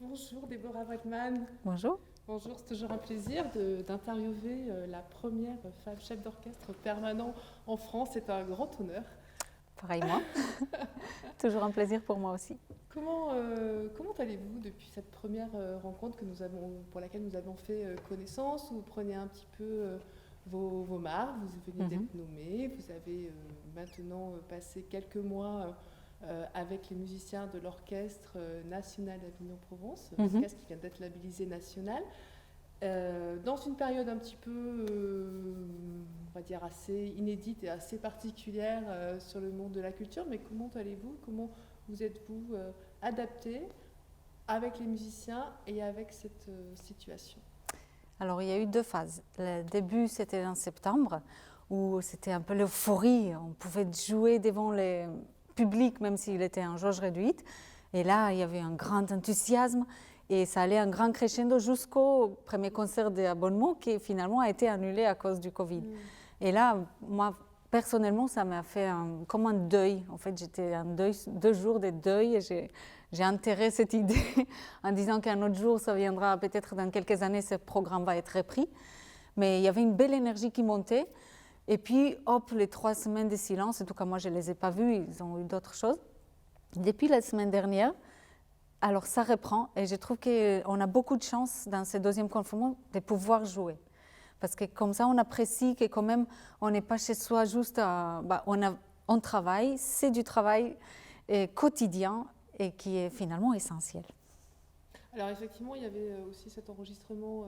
Bonjour Déborah Waldman. Bonjour. Bonjour, c'est toujours un plaisir d'interviewer la première femme chef d'orchestre permanent en France. C'est un grand honneur. Pareillement. Toujours un plaisir pour moi aussi. Comment allez-vous depuis cette première rencontre pour laquelle nous avons fait connaissance, où vous prenez un petit peu vos marques, vous venez d'être nommée, vous avez maintenant passé quelques mois avec les musiciens de l'Orchestre national d'Avignon-Provence, orchestre qui vient d'être labellisé national, dans une période un petit peu, on va dire, assez inédite et assez particulière sur le monde de la culture. Mais comment allez-vous? Comment vous êtes-vous adapté avec les musiciens et avec cette situation? Alors, il y a eu deux phases. Le début, c'était en septembre, où c'était un peu l'euphorie. On pouvait jouer devant le public, même s'il était en jauge réduite. Et là, il y avait un grand enthousiasme. Et ça allait un grand crescendo jusqu'au premier concert d'abonnement qui finalement a été annulé à cause du Covid. Et là, moi, personnellement, ça m'a fait comme un deuil. En fait, j'étais en deuil, 2 jours de deuil, et j'ai enterré cette idée en disant qu'un autre jour, ça viendra peut-être dans quelques années, ce programme va être repris. Mais il y avait une belle énergie qui montait. Et puis, hop, les 3 semaines de silence, en tout cas moi je ne les ai pas vus, ils ont eu d'autres choses. Depuis la semaine dernière, alors ça reprend, et je trouve qu'on a beaucoup de chance dans ce deuxième confinement de pouvoir jouer. Parce que comme ça, on apprécie que quand même, on n'est pas chez soi juste on travaille, c'est du travail quotidien et qui est finalement essentiel. Alors effectivement, il y avait aussi cet enregistrement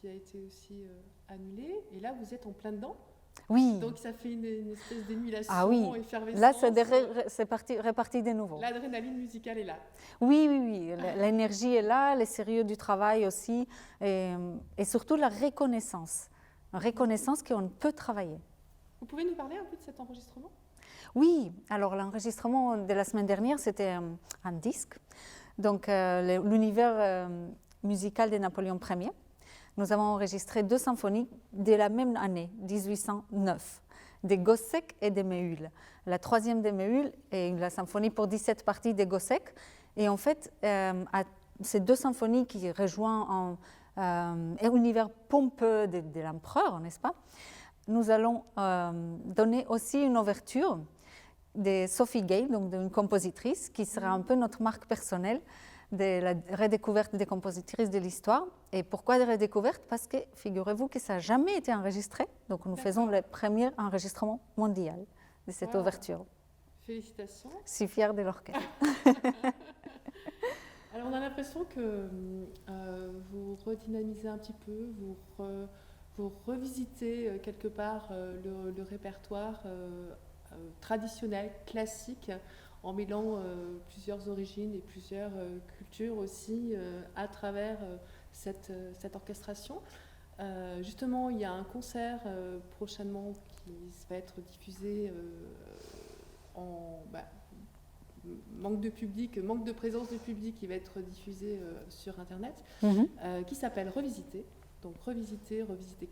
qui a été aussi annulé, et là vous êtes en plein dedans. Oui. Donc ça fait une espèce d'émulation, ah oui. effervescence. Là, c'est reparti de nouveau. L'adrénaline musicale est là. Oui. L'énergie est là, le sérieux du travail aussi, et surtout la reconnaissance. Une reconnaissance qu'on peut travailler. Vous pouvez nous parler un peu de cet enregistrement? Oui, alors l'enregistrement de la semaine dernière, c'était un disque. Donc l'univers musical de Napoléon Ier. Nous avons enregistré 2 symphonies de la même année, 1809, de Gossec et de Méhul. La 3e de Méhul est la symphonie pour 17 parties de Gossec. Et en fait, ces 2 symphonies qui rejoignent un univers pompeux de l'empereur, n'est-ce pas? Nous allons donner aussi une ouverture de Sophie Gay, donc d'une compositrice, qui sera un peu notre marque personnelle de la redécouverte des compositrices de l'histoire. Et pourquoi de redécouverte? Parce que figurez-vous que ça n'a jamais été enregistré. Donc nous faisons le premier enregistrement mondial de cette ouverture. Félicitations. Je suis fière de l'orchestre. Alors on a l'impression que vous redynamisez un petit peu, vous revisitez quelque part le répertoire traditionnel, classique, en mêlant plusieurs origines et plusieurs cultures aussi à travers cette orchestration. Justement, il y a un concert prochainement qui va être diffusé manque de public, manque de présence de public, qui va être diffusé sur Internet, qui s'appelle Revisiter. Donc revisiter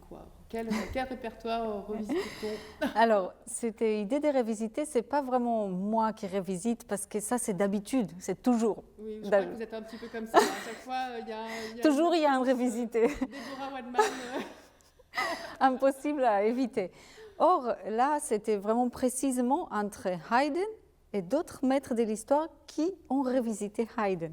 quoi? Quel répertoire revisite-t-on? Alors, cette idée de revisiter, c'est pas vraiment moi qui revisite, parce que ça c'est d'habitude, c'est toujours. Oui, je crois que vous êtes un petit peu comme ça. À chaque fois, il y a un revisité. Déborah Waldman. Impossible à éviter. Or, là, c'était vraiment précisément entre Haydn et d'autres maîtres de l'histoire qui ont revisité Haydn.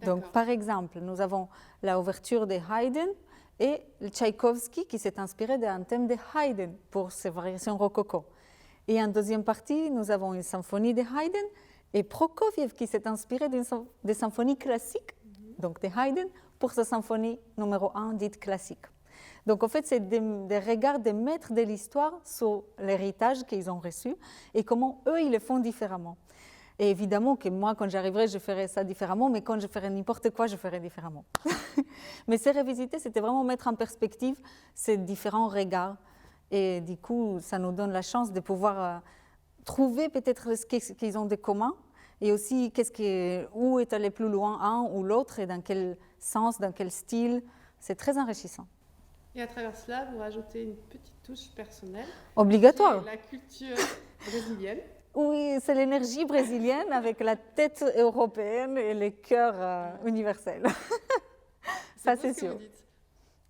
Donc, par exemple, nous avons la ouverture de Haydn et Tchaïkovski qui s'est inspiré d'un thème de Haydn pour ses variations rococo. Et en deuxième partie, nous avons une symphonie de Haydn et Prokofiev qui s'est inspiré des symphonies classiques, donc de Haydn, pour sa symphonie numéro 1 dite classique. Donc en fait, c'est des regards des maîtres de l'histoire sur l'héritage qu'ils ont reçu et comment eux, ils le font différemment. Et évidemment que moi, quand j'arriverai, je ferai ça différemment, mais quand je ferai n'importe quoi, je ferai différemment. Mais ces revisités, c'était vraiment mettre en perspective ces différents regards. Et du coup, ça nous donne la chance de pouvoir trouver peut-être ce qu'ils ont de commun, et aussi où est allé plus loin un ou l'autre, et dans quel sens, dans quel style. C'est très enrichissant. Et à travers cela, vous rajoutez une petite touche personnelle. Obligatoire. La culture brésilienne. Oui, c'est l'énergie brésilienne avec la tête européenne et le cœur universel. Ça, c'est sûr.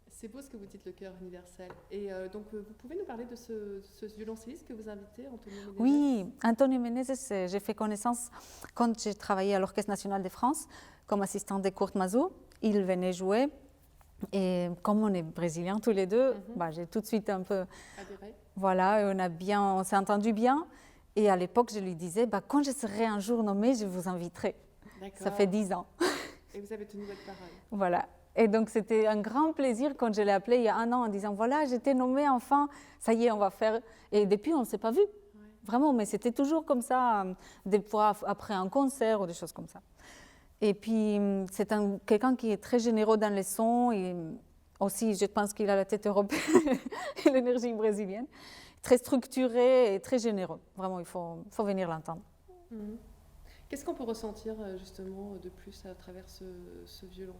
C'est beau ce que vous dites, le cœur universel. Et donc, vous pouvez nous parler de ce violoncelliste que vous invitez, Antonio Menezes? Oui, Antonio Menezes, j'ai fait connaissance quand j'ai travaillé à l'Orchestre national de France comme assistante de Kurt Masur. Il venait jouer et comme on est brésiliens tous les deux, j'ai tout de suite un peu... Adhéré. Voilà, on s'est entendu bien. Et à l'époque, je lui disais, quand je serai un jour nommée, je vous inviterai. Ça fait 10 ans. Et vous avez tenu votre parole. Voilà. Et donc, c'était un grand plaisir quand je l'ai appelé il y a 1 an en disant, voilà, j'étais nommée enfin, ça y est, on va faire. Et depuis, on ne s'est pas vus. Ouais. Vraiment, mais c'était toujours comme ça, des fois après un concert ou des choses comme ça. Et puis, c'est quelqu'un qui est très généreux dans les sons. Et aussi, je pense qu'il a la tête européenne et l'énergie brésilienne. Très structuré et très généreux. Vraiment, il faut venir l'entendre. Qu'est-ce qu'on peut ressentir justement de plus à travers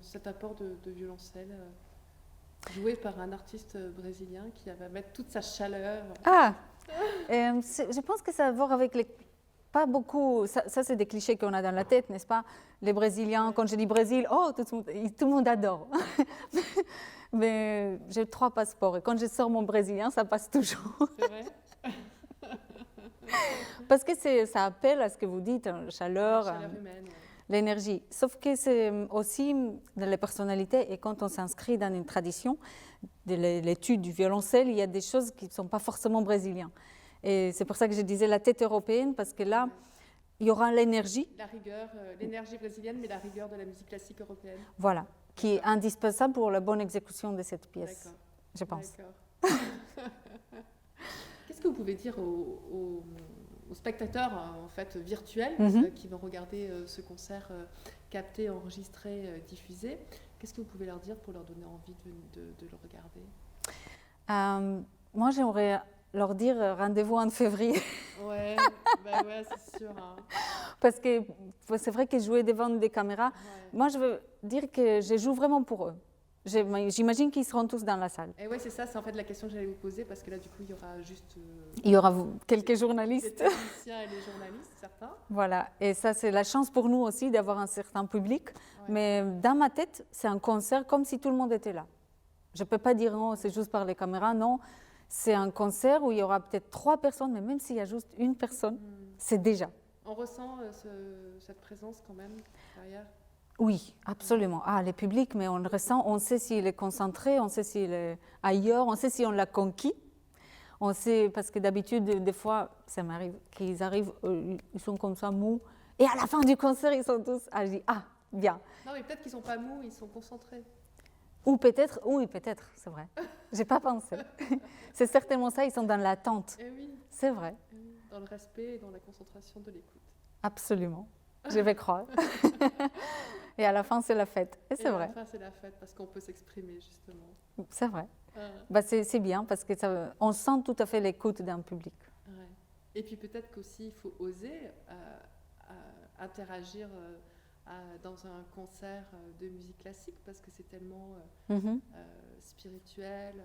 cet apport de violoncelle joué par un artiste brésilien qui va mettre toute sa chaleur? Je pense que ça a à voir avec pas beaucoup, ça c'est des clichés qu'on a dans la tête, n'est-ce pas? Les Brésiliens, quand je dis Brésil, tout le monde adore. Mais j'ai 3 passeports et quand je sors mon brésilien, ça passe toujours. C'est vrai? Parce que ça appelle à ce que vous dites, chaleur, humaine, l'énergie. Sauf que c'est aussi dans les personnalités et quand on s'inscrit dans une tradition de l'étude du violoncelle, il y a des choses qui ne sont pas forcément brésiliennes. Et c'est pour ça que je disais la tête européenne, parce que là, il y aura l'énergie. La rigueur, l'énergie brésilienne, mais la rigueur de la musique classique européenne. Voilà, qui est indispensable pour la bonne exécution de cette pièce, je pense. D'accord. Qu'est-ce que vous pouvez dire aux spectateurs en fait, virtuels qui vont regarder ce concert capté, enregistré, diffusé? Qu'est-ce que vous pouvez leur dire pour leur donner envie de le regarder? Moi, j'aimerais leur dire rendez-vous en février. Ouais, c'est sûr. Hein. Parce que c'est vrai que jouer devant des caméras, moi je veux dire que je joue vraiment pour eux. J'imagine qu'ils seront tous dans la salle. Et oui, c'est ça, c'est en fait la question que j'allais vous poser, parce que là, du coup, il y aura juste... il y aura quelques journalistes. Les techniciens et les journalistes, certains. Voilà, et ça, c'est la chance pour nous aussi d'avoir un certain public. Ouais. Mais dans ma tête, c'est un concert comme si tout le monde était là. Je ne peux pas dire, non, c'est juste par les caméras, non. C'est un concert où il y aura peut-être 3 personnes, mais même s'il y a juste une personne, c'est déjà. On ressent cette présence quand même derrière? Oui, absolument. Les publics, mais on le ressent, on sait s'il est concentré, on sait s'il est ailleurs, on sait si on l'a conquis. On sait, parce que d'habitude, des fois, ça m'arrive qu'ils arrivent, ils sont comme ça mous, et à la fin du concert, ils sont tous, je dis, bien. Non, mais peut-être qu'ils ne sont pas mous, ils sont concentrés. Ou peut-être, oui, peut-être, c'est vrai. Je n'ai pas pensé. C'est certainement ça, ils sont dans l'attente. Eh oui. C'est vrai. Eh oui. Dans le respect et dans la concentration de l'écoute. Absolument. Je vais croire. Et à la fin, c'est la fête. Et c'est vrai. À la fin, c'est la fête parce qu'on peut s'exprimer, justement. C'est vrai. C'est bien parce qu'on sent tout à fait l'écoute d'un public. Ouais. Et puis peut-être qu'aussi, il faut oser interagir dans un concert de musique classique parce que c'est tellement spirituel,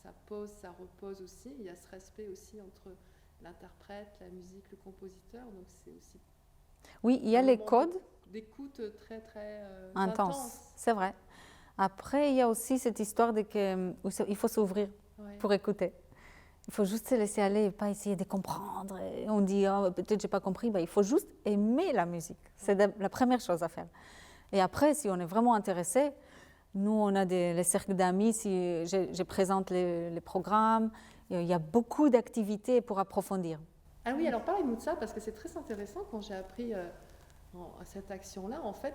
ça pose, ça repose aussi. Il y a ce respect aussi entre l'interprète, la musique, le compositeur. Donc c'est aussi... Oui, il y a les codes. D'écoute très, très intense. C'est vrai. Après, il y a aussi cette histoire qu'il faut s'ouvrir pour écouter. Il faut juste se laisser aller et pas essayer de comprendre. Et on dit, peut-être je n'ai pas compris. Il faut juste aimer la musique. C'est la première chose à faire. Et après, si on est vraiment intéressé, nous, on a les cercles d'amis. Si je présente les programmes, il y a beaucoup d'activités pour approfondir. Ah oui, alors parlez-nous de ça, parce que c'est très intéressant quand j'ai appris cette action-là. En fait,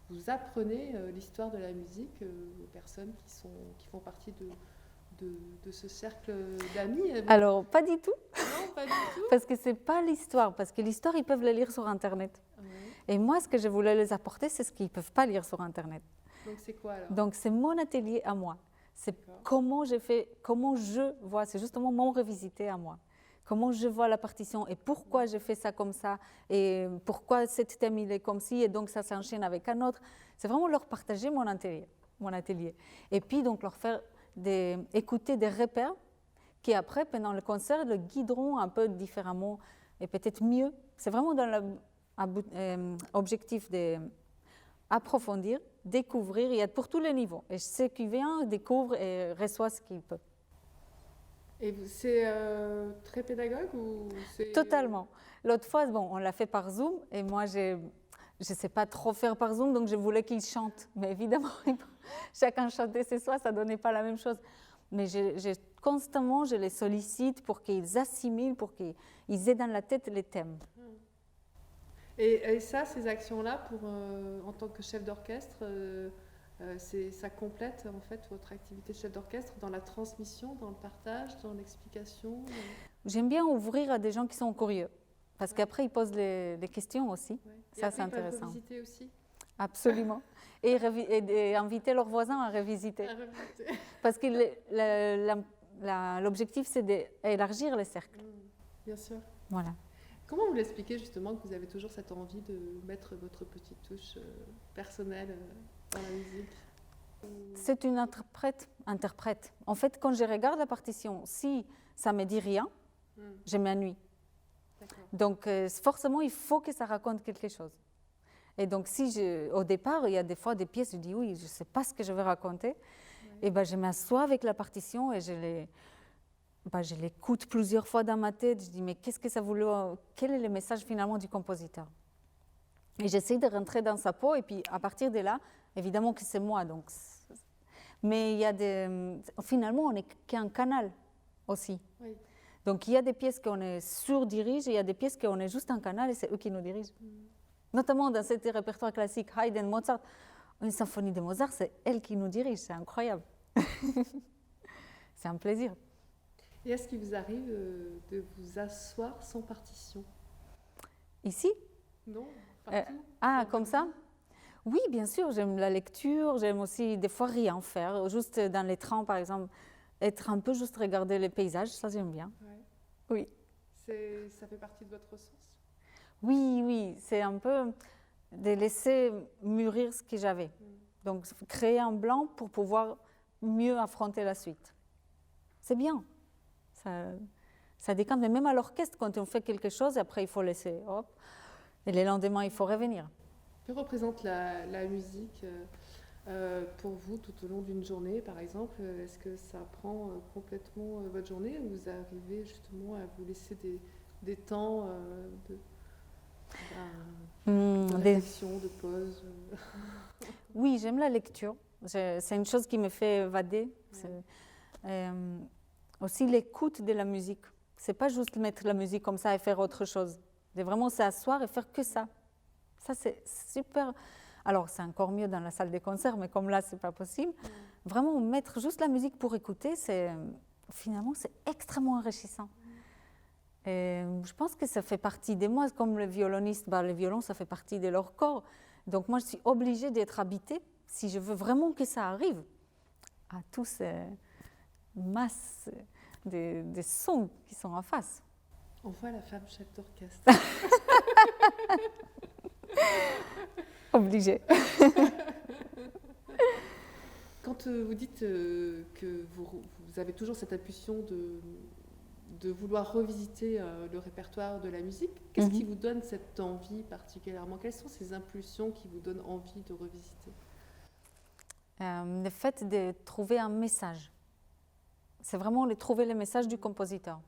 vous apprenez l'histoire de la musique aux personnes qui font partie de ce cercle d'amis. Alors, pas du tout. Non, pas du tout. Parce que ce n'est pas l'histoire, parce que l'histoire, ils peuvent la lire sur Internet. Ouais. Et moi, ce que je voulais les apporter, c'est ce qu'ils ne peuvent pas lire sur Internet. Donc, c'est quoi alors? Donc, c'est mon atelier à moi. C'est comment je vois, c'est justement mon revisité à moi. Comment je vois la partition et pourquoi je fais ça comme ça et pourquoi cet thème il est comme ci et donc ça s'enchaîne avec un autre. C'est vraiment leur partager mon atelier. Et puis donc leur faire écouter des repères qui après, pendant le concert, le guideront un peu différemment et peut-être mieux. C'est vraiment dans l'objectif d'approfondir, découvrir, et être pour tous les niveaux. Et ceux qui viennent découvrent et reçoivent ce qu'ils peuvent. Et c'est très pédagogue ou c'est... Totalement. L'autre fois, bon, on l'a fait par Zoom, et moi, je ne sais pas trop faire par Zoom, donc je voulais qu'ils chantent. Mais évidemment, chacun chantait chez soi, ça ne donnait pas la même chose. Mais constamment, je les sollicite pour qu'ils assimilent, pour qu'ils aient dans la tête les thèmes. Et ça, ces actions-là, en tant que chef d'orchestre, ça complète en fait votre activité de chef d'orchestre dans la transmission, dans le partage, dans l'explication. J'aime bien ouvrir à des gens qui sont curieux, parce qu'après ils posent les questions aussi. Ouais. Ça c'est intéressant. Ils peuvent revisiter aussi. Absolument. Et inviter leurs voisins à revisiter. Parce que l'objectif c'est d'élargir les cercles. Bien sûr. Voilà. Comment vous l'expliquez justement que vous avez toujours cette envie de mettre votre petite touche personnelle dans la musique? C'est une interprète. En fait, quand je regarde la partition, si ça ne me dit rien, je m'ennuie. Donc, forcément, il faut que ça raconte quelque chose. Et donc, au départ, il y a des fois des pièces, je dis oui, je ne sais pas ce que je vais raconter. Et ben, je m'assois avec la partition et je l'écoute plusieurs fois dans ma tête. Je dis, mais qu'est-ce que ça voulait, quel est le message finalement du compositeur? Et j'essaie de rentrer dans sa peau, et puis à partir de là, évidemment que c'est moi. Donc, mais il y a finalement, on n'est qu'un canal aussi. Oui. Donc il y a des pièces qu'on est sur-dirige, et il y a des pièces qu'on est juste un canal, et c'est eux qui nous dirigent. Notamment dans ce répertoire classique, Haydn, Mozart, une symphonie de Mozart, c'est elle qui nous dirige, c'est incroyable. C'est un plaisir. Et est-ce qu'il vous arrive de vous asseoir sans partition? Ici? Non, partout. Comme ça? Oui, bien sûr, j'aime la lecture, j'aime aussi des fois rien faire, juste dans les trains par exemple, être un peu juste regarder les paysages, ça j'aime bien. Ouais. Oui. Ça fait partie de votre ressource? Oui, c'est un peu de laisser mûrir ce que j'avais. Donc créer un blanc pour pouvoir mieux affronter la suite. C'est bien. Ça décante, mais même à l'orchestre, quand on fait quelque chose, après il faut laisser, hop, et le lendemain il faut revenir. Que représente la musique pour vous tout au long d'une journée, par exemple? Est-ce que ça prend complètement votre journée, ou vous arrivez justement à vous laisser des temps de réflexion, de pause? Oui, j'aime la lecture. C'est une chose qui me fait évader. Aussi l'écoute de la musique. C'est pas juste mettre la musique comme ça et faire autre chose. C'est vraiment s'asseoir et faire que ça. Ça, c'est super. Alors, c'est encore mieux dans la salle des concerts, mais comme là, c'est pas possible. Vraiment, mettre juste la musique pour écouter, finalement, c'est extrêmement enrichissant. Et je pense que ça fait partie de moi, comme le violoniste, le violon, ça fait partie de leur corps. Donc, moi, je suis obligée d'être habitée, si je veux vraiment que ça arrive, à tous ces masses de sons qui sont en face. On voit la femme chef d'orchestre. Obligée. Quand vous dites que vous avez toujours cette impulsion de vouloir revisiter le répertoire de la musique, qu'est-ce qui vous donne cette envie particulièrement? Quelles sont ces impulsions qui vous donnent envie de revisiter? Le fait de trouver un message. C'est vraiment de trouver le message du compositeur.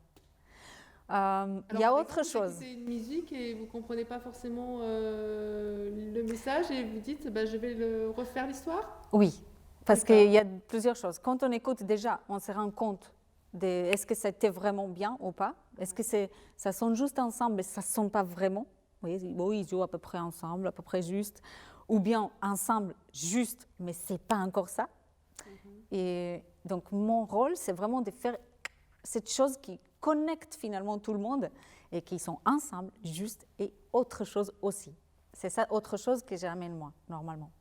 Il y a autre chose. C'est une musique et vous ne comprenez pas forcément le message et vous dites je vais refaire l'histoire? Oui, parce qu'il y a plusieurs choses. Quand on écoute déjà, on se rend compte de est-ce que c'était vraiment bien ou pas? Est-ce que ça sonne juste ensemble et ça ne sonne pas vraiment? Oui, ils jouent à peu près ensemble, à peu près juste. Ou bien ensemble juste, mais ce n'est pas encore ça. Et donc mon rôle, c'est vraiment de faire cette chose qui connecte finalement tout le monde et qui sont ensemble, juste et autre chose aussi. C'est ça, autre chose que j'amène moi, normalement.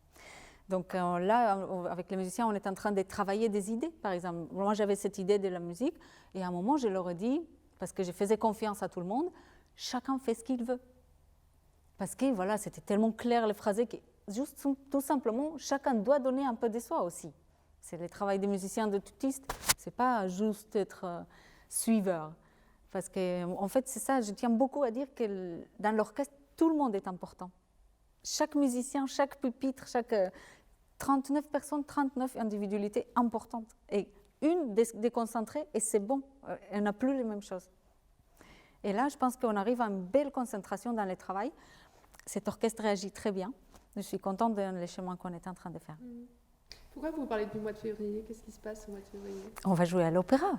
Donc là, avec les musiciens, on est en train de travailler des idées. Par exemple, moi j'avais cette idée de la musique et à un moment je leur ai dit, parce que je faisais confiance à tout le monde, chacun fait ce qu'il veut. Parce que voilà, c'était tellement clair les phrases que juste tout simplement, chacun doit donner un peu de soi aussi. C'est le travail des musiciens, de tutistes. C'est pas juste être suiveurs. Parce qu'en fait, c'est ça, je tiens beaucoup à dire que dans l'orchestre, tout le monde est important. Chaque musicien, chaque pupitre, chaque 39 personnes, 39 individualités importantes. Et une déconcentrée, et c'est bon, elle n'a plus les mêmes choses. Et là, je pense qu'on arrive à une belle concentration dans le travail. Cet orchestre réagit très bien. Je suis contente des chemins qu'on est en train de faire. Pourquoi vous parlez du mois de février? Qu'est-ce qui se passe au mois de février? On va jouer à l'opéra.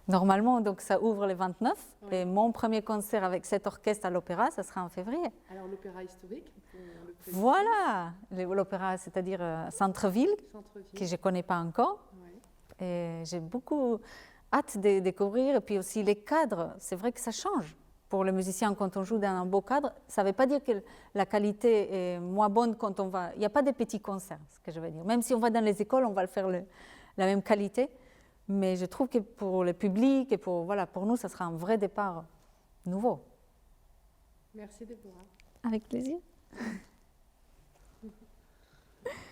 Normalement, donc, ça ouvre le 29. Ouais. Et mon premier concert avec cet orchestre à l'opéra, ça sera en février. Alors, l'opéra historique voilà, l'opéra, c'est-à-dire Centre-Ville, que je ne connais pas encore. Ouais. Et j'ai beaucoup hâte de découvrir. Et puis aussi les cadres, c'est vrai que ça change. Pour le musicien, quand on joue dans un beau cadre, ça ne veut pas dire que la qualité est moins bonne quand on va... Il n'y a pas de petits concerts, ce que je veux dire. Même si on va dans les écoles, on va le faire la même qualité. Mais je trouve que pour le public et pour nous, ça sera un vrai départ nouveau. Merci Déborah. Avec plaisir.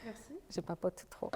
Merci. Je papote trop.